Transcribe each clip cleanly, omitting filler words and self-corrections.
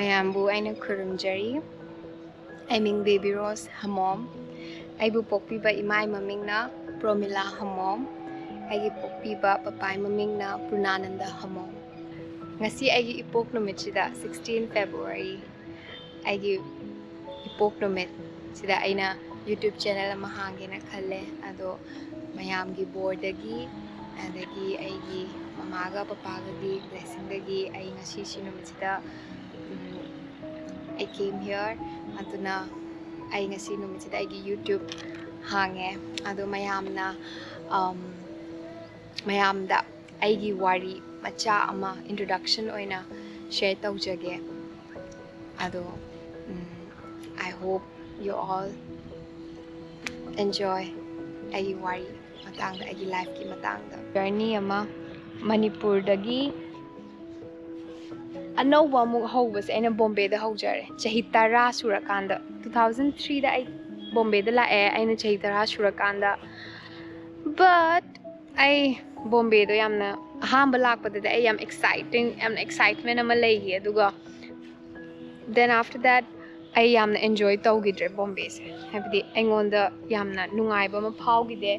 Mayambu aina khurumjari. Aiming Baby Rose Hamom. Aibu pokpiba imai mamingna Promila Hamom. Aigi pokpiba papai mamingna Purnananda Hamom. Ngasi aigi ipok numit 16 February. Aigi ipok numit sida aina YouTube channel ama hangena khalle ado mayamgi board dagi adagi aigi mamaga papaga di blessing dagi ai ngasi sinumit sida I came here aduna ai ngasi numit sida aigi YouTube hange ado mayamda aigi wari macha ama introduction oina share taujage ado I hope you all enjoy aigi wari matangda aigi life ki matangda journey ama Manipur dagi anova muk hobase aina Bombay da hojare chahi 10 surakanda 2003 da ai Bombay da lae aina chahi 10 surakanda but ai Bombay do yamna ahamba lakpada da ai yam excitement ama lei aduga then after that I yamna enjoy tawgidre Bombay se habdi aingonda yamna nungaiba ma phawgide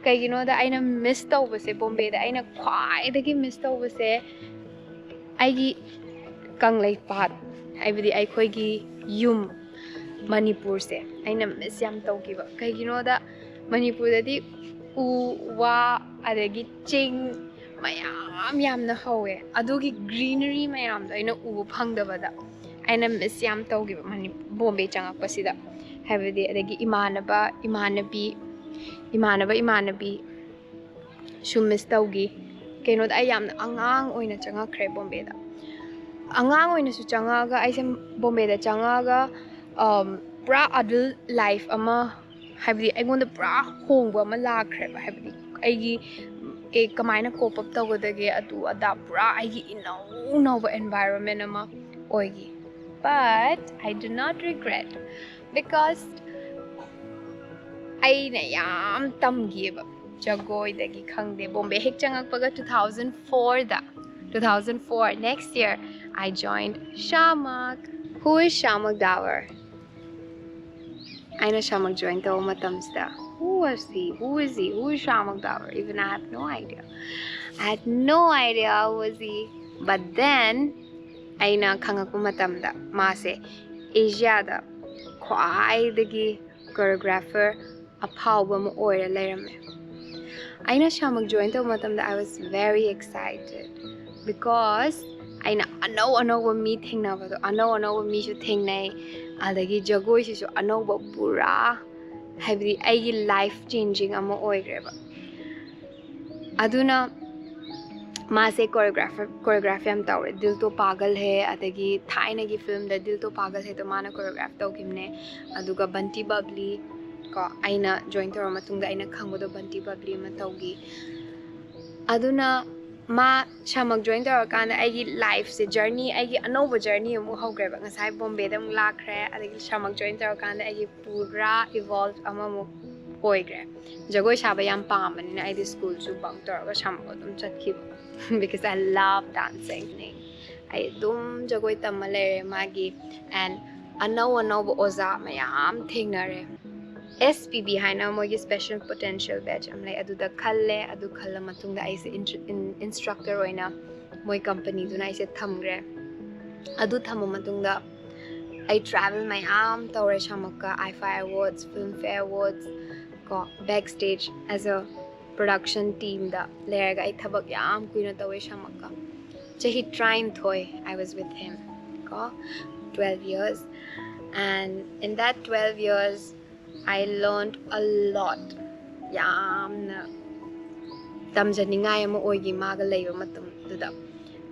kaigino da aina miss tawbase Bombay da aina khwai dagi miss tawbase aigi kanglai pat aibdi ai khoigi yum Manipur se aina miss yam tawgiba kaigino da Manipur da di u wa adagi ching mayam yamna hawe adugi greenery mayam da aina u phangdaba da aina miss yam tawgiba Bombay changakpasida habdi adagi imannabi sum miss tawgi kaino da ai yamna angang oina changakre Bombay da angang oina su changaga aise Bombay da changaga pra adult life ama habdi aigonda pra hongba ama lakre ba habdi aigi kamaina cope up tawgadage atu ada pra aigi inau environment ama oigi but I do not regret because aina yam tamgiba jagoi dagi khangde Bombay hek changakpaga 2004 next year I joined Shamak. Who is Shamak Davar? I know Shamak joined the matamsta. Who was he? Who is he? Who is Shamak Davar? Even I have no idea. I had no idea who was he. But then I know khangaku matamda mase Asia da khwai dagi choreographer aphawa ma oira lerame. I know Shamak joined the matamda I was very excited because I know me thing na ba I know me should thing nai adagi jagoi si so anova pura habdi ai life changing ama oigreba aduna mase choreography am tawre dil to pagal hai adagi thaina gi film da dil to pagal hai to mana choreograph tawkimne aduga Bunty Bubbly ko aina join tawra matungda aina khangbodo Bunty Bubbly ma tawgi aduna ma Shamak join tawrakanda aigi life se journey aigi anova journey amu hogreba ngasai Bombay da mu lakre adagi Shamak join tawrakanda aigi pura evolved amamu oigre jagoi shaba yam pamanina aidi school su bang tawraga Shamak adum chatkiba because I love dancing I dum jagoi tamale magi and anova oza mayam thingnare SPB haina mogi special potential batch amlai aduda khalle adu khalla matungda aise instructor oina moi company duna aise thamgre adu thamu matungda I travel mayam tawre Shamakka IFI Awards Filmfare Awards ko backstage as a production team da lerga I thabak yam kuina tawe Shamakka chahi train thoi I was with him ko 12 years and in that 12 years I learned a lot yamna tamjaningai ama oigi maga leiba matam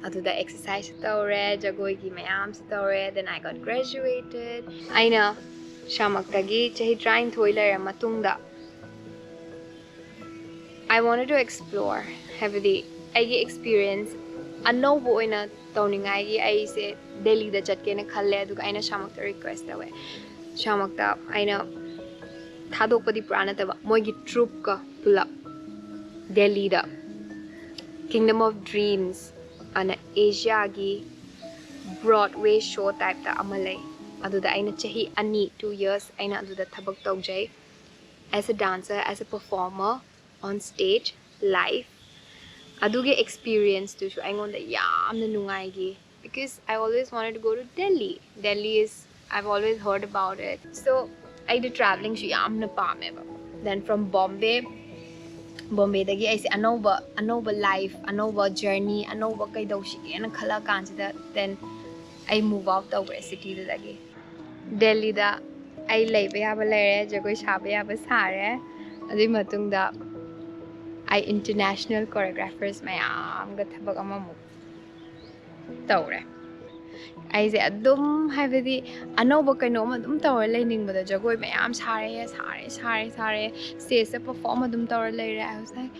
aduda exercise tawre jagoi gi mayam tawre then I got graduated aina Shamak tagi chahi train thoi lera matungda I wanted to explore heavily aigi experience anova oina tawningai gi aise Delhi da chatke na khalle aduga aina Shamak ta request tawe Shamak ta aina thadokpadi prana taba moigi troupe ka pulap Delhi da Kingdom of Dreams ana Asia gi Broadway show type ta ama lay aduda aina chahi ani 2 years aina aduda thabak tawjai as a dancer, as a performer on stage live aduge experience tu shu aingonda yamna nungai gi because I always wanted to go to Delhi is I've always heard about it so I did traveling shu yamna pame ba then from Bombay dagi I say anova life anova journey anova kaidaushige na khala kansida then I move out the city dagi Delhi da I laiba yaba laire jagoi shaba yaba sare adi matung da I international choreographers mayam ga thabak amamu tawre I say adum habidi anoba kaino ma dum tawre lening bada jagoi mayam sare stage se perform adum tawre laire I was like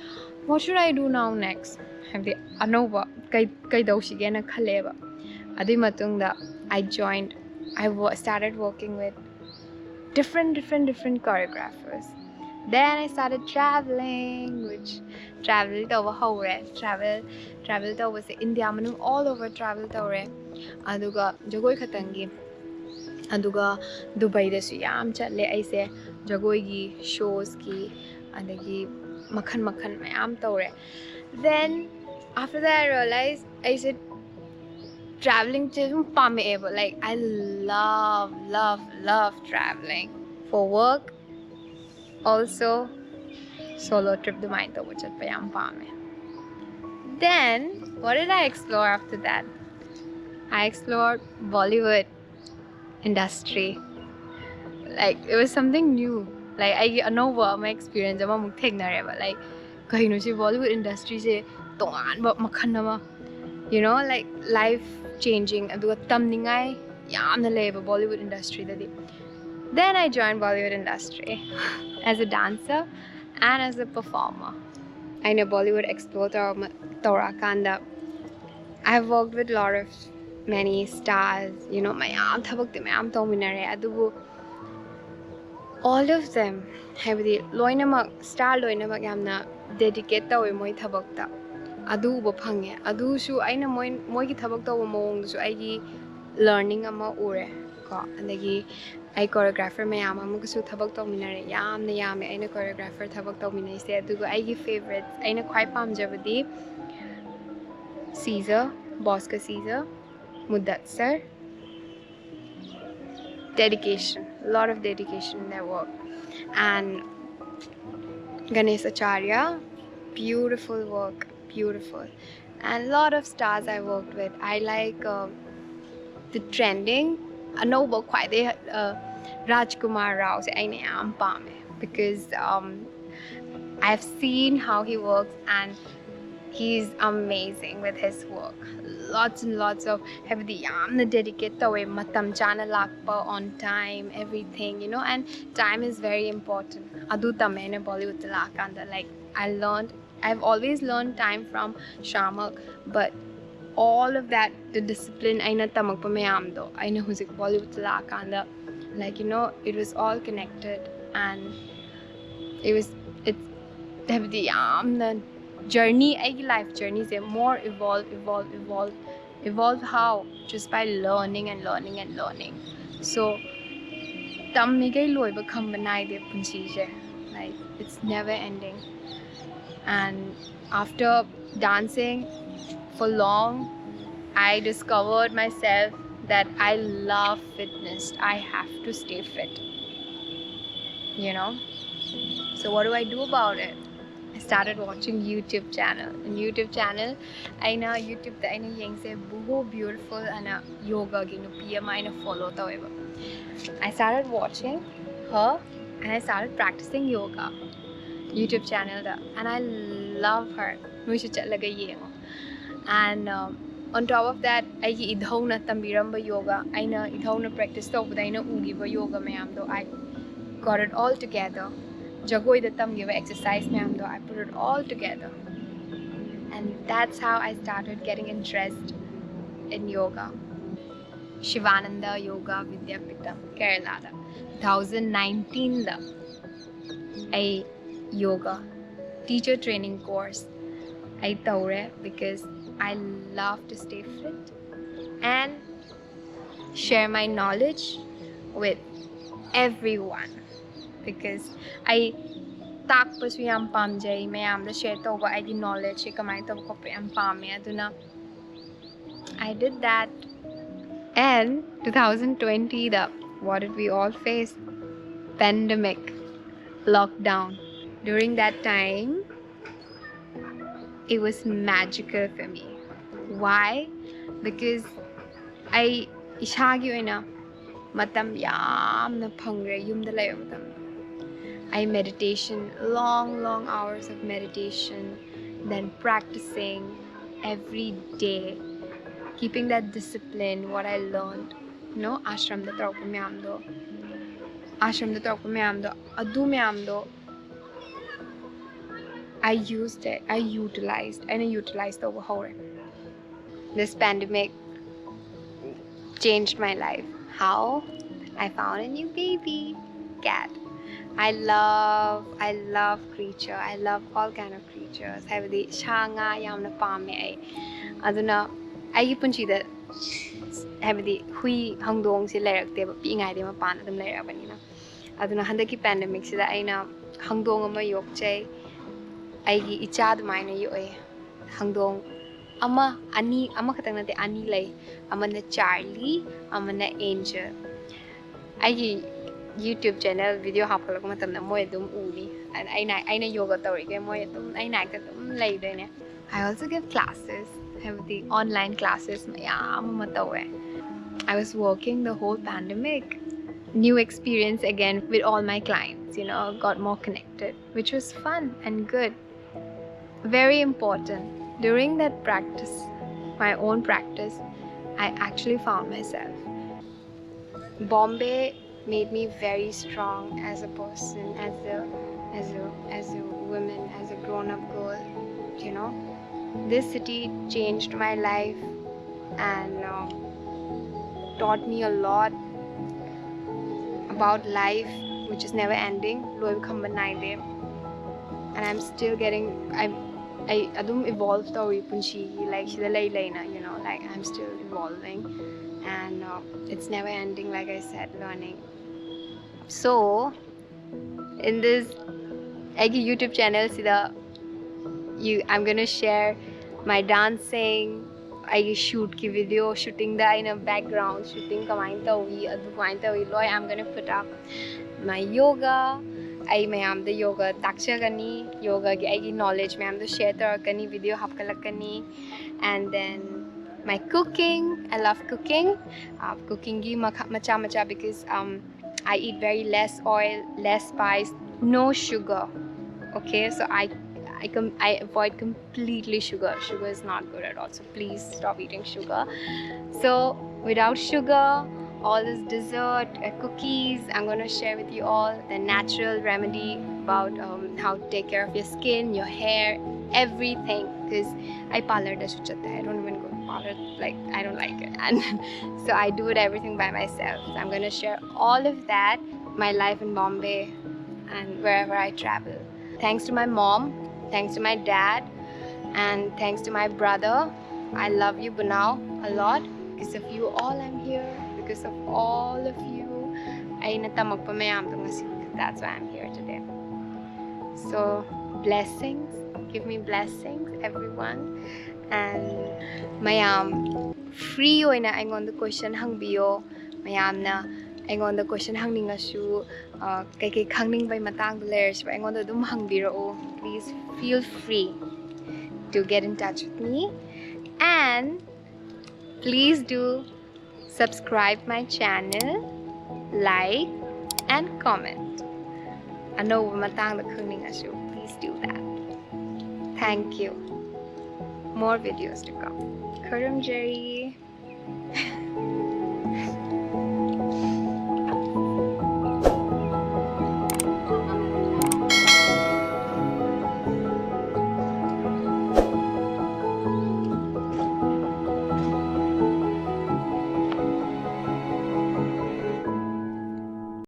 what should I do now next habidi anoba kai daushige na khaleba adi matung da I started working with different choreographers then I started traveling which traveled over traveled over India manu all over traveled over aduga jagoi khatangi aduga Dubai da su yam chatle aise jagoi gi shows ki adagi makhan mayam tawre then after that I realized I said traveling to Pamela. Like I love traveling for work. Also, solo trip to Mainto, which at Payam Pame. Then, what did I explore after that? I explored Bollywood industry. Like it was something new. Like I know what my experience. I'm a like, kahi no Bollywood industry se tongan ba makhan nama. You know, like life changing aduga tamningai yamna leba Bollywood industry dadi then I joined Bollywood industry as a dancer and as a performer I know Bollywood explore Torakanda I've worked with a lot of many stars you know mayam thabak te mayam tominare adubu all of them have the loinamak star loinamak yamna dedicate tawe moi thabakta adu ba phange adu su aina moi gi thabak taw mong su ai gi learning ama ure ko andagi ai choreographer mayam am su thabak taw minare yamna yame aina choreographer thabak taw minai se adu ai gi favorites aina khwai pamjabadi Caesar Bosca Caesar Muddat sir dedication a lot of dedication in their work and Ganesh Acharya beautiful work beautiful and a lot of stars I worked with I like the trending Anoba quite they Rajkumar Rao se aine am pame because I've seen how he works and he's amazing with his work lots and lots of have the yamna dedicate away matam chana lakpa on time everything you know and time is very important adu tamene Bollywood lakanda like I've always learned time from Shamak but all of that the discipline aina tamak pa mayam do aina huzik Bollywood lakanda like you know it was all connected and it's the yamna journey life journey is more evolve how just by learning so tam me gai loiba khamba nai de punchi je like it's never ending and after dancing for long I discovered myself that I love fitness I have to stay fit you know so what do I do about it I started watching YouTube channel. In YouTube channel, I know YouTube the I know yang say buho beautiful and yoga ginu PM I know follow ta weba. I started watching her and I started practicing yoga. YouTube channel da and I love her. We should chat laga yengo. And on top of that, I idhauna tambiramba yoga. I know idhauna practice to but I know ugiba yoga mayam do I got it all together. Jagoi the tamgiva exercise mayam do I put it all together and that's how I started getting interest in yoga Shivananda Yoga Vidyapita Kerala 2019 da a yoga teacher training course I taure because I love to stay fit and share my knowledge with everyone because I takpasu yam pamjai mayamda share tawba aigi knowledge se kamai tawba khoppa yam pame aduna I did that. And 2020 what did we all face? Pandemic, lockdown. During that time it was magical for me. Why? Because I ishagi oina matam yamna phangre yumda lay matam I meditation, long hours of meditation, then practicing every day, keeping that discipline, what I learned, ashram da tawpa mayamdo adu mayamdo I used it, I utilized over whole. This pandemic changed my life. How? I found a new baby cat. I love creature. I love all kind of creatures. Habdi shanga yamna pame ai. Aduna ai punchida habdi hui hangdong si lairakte ba pi ngai de ma pan adum lairabani na. Aduna handaki pandemic sida aina hangdong ama yok chai. Aigi icha dumaina yoe. Hangdong ama khatang nate ani lay. Amana Charlie, amana Angel. Aigi YouTube channel video hapalak matamna moy dum uni and aina yoga tawrige moy dum aina ka dum lay doine. I also give classes, have the online classes mayam matawe. I was working the whole pandemic. New experience again with all my clients, got more connected, which was fun and good. Very important. During that practice, my own practice, I actually found myself. Bombay made me very strong as a person, as a woman, as a grown-up girl. This city changed my life and taught me a lot about life, which is never ending. And I'm still getting. I adum evolved story punchi like shida lay na, like I'm still evolving, and it's never ending. Like I said, learning. So in this YouTube channel, I'm gonna share my dancing. I shoot ki video shooting the in a background shooting I'm gonna put up my yoga. I mayam the yoga takshagani yoga gi ai knowledge mayam the share tarakani video hapkalakani. And then my cooking, I love cooking. Cooking gi macha because I eat very less oil, less spice, no sugar. Okay, so I avoid completely sugar. Sugar is not good at all, so please stop eating sugar. So without sugar, all this dessert, cookies, I'm going to share with you all the natural remedy about how to take care of your skin, your hair, everything. Because I parlor I don't even go to parlor, like I don't like it. And so I do it everything by myself. So I'm going to share all of that, my life in Bombay and wherever I travel. Thanks to my mom, thanks to my dad, and thanks to my brother. I love you, Bunao, a lot. Because of you all I'm here. Because of all of you, that's why I'm here today. So blessings, give me blessings, everyone. And mayam free oina aingonda question hangbiyo mayamna aingonda question hangningasu kai khangning bai matang layers aingonda dum hangbirao. Please feel free to get in touch with me, and please do subscribe my channel, like and comment. Please do that. Thank you. More videos to come. Kurum Jerry.